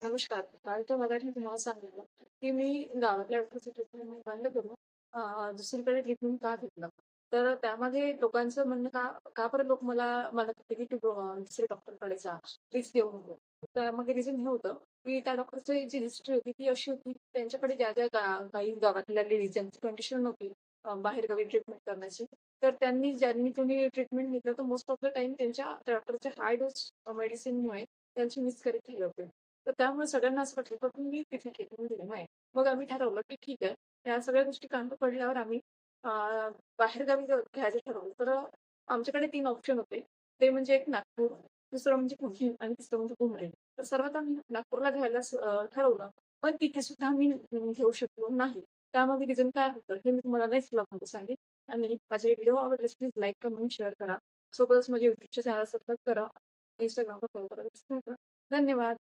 नमस्कार. काल तर मगाशी तुम्हाला सांगितलं, की मी गावातल्या डॉक्टरचं ट्रीटमेंट बंद करून दुसरीकडे ट्रीटमेंट का घेतलं. तर त्यामागे लोकांचं म्हणणं का का बरं लोक मला मला म्हणते, की "तू दुसऱ्या डॉक्टरकडे जा, रिस्क घेऊ नको." त्यामागे रिझन हे होतं, की त्या डॉक्टरची जी हिस्ट्री होती ती अशी होती, की त्यांच्याकडे ज्या काही गावातल्या लेडीज ज्यांची कंडिशन नव्हती बाहेरगावी ट्रीटमेंट करण्याची, तर ज्यांनी कोणी ट्रीटमेंट घेतलं तर मोस्ट ऑफ द टाईम त्यांच्या डॉक्टरच्या हाय डोस मेडिसिनमुळे त्यांची मिसकॅरेज झाली होती. तर त्यामुळे सगळ्यांना असं वाटलं, की मी तिथे ट्रीटमेंट दिली नाही. मग आम्ही ठरवलं, की ठीक आहे. ह्या सगळ्या गोष्टी कामी पडल्यावर आम्ही अ, बाहेरगावी घ्यायचं ठरवलं. तर आमच्याकडे 3 ऑप्शन होते. ते म्हणजे एक नागपूर, दुसरं म्हणजे पुणे आणि तिसरं म्हणजे मुंबई. तर सर्वात आम्ही नागपूरला घ्यायला ठरवलं. पण तिथे सुद्धा आम्ही घेऊ शकलो नाही. त्यामागे रिझन काय होतं हे मी तुम्हाला नेक्स्ट ब्लॉगमध्ये सांगेन. आणि माझे व्हिडिओ आवडल्यास प्लीज लाईक, कमेंट, शेअर करा. सोबतच माझ्या YouTube चॅनल सबस्क्राईब करा. Instagramला फॉलो करायला विसरू नका. धन्यवाद.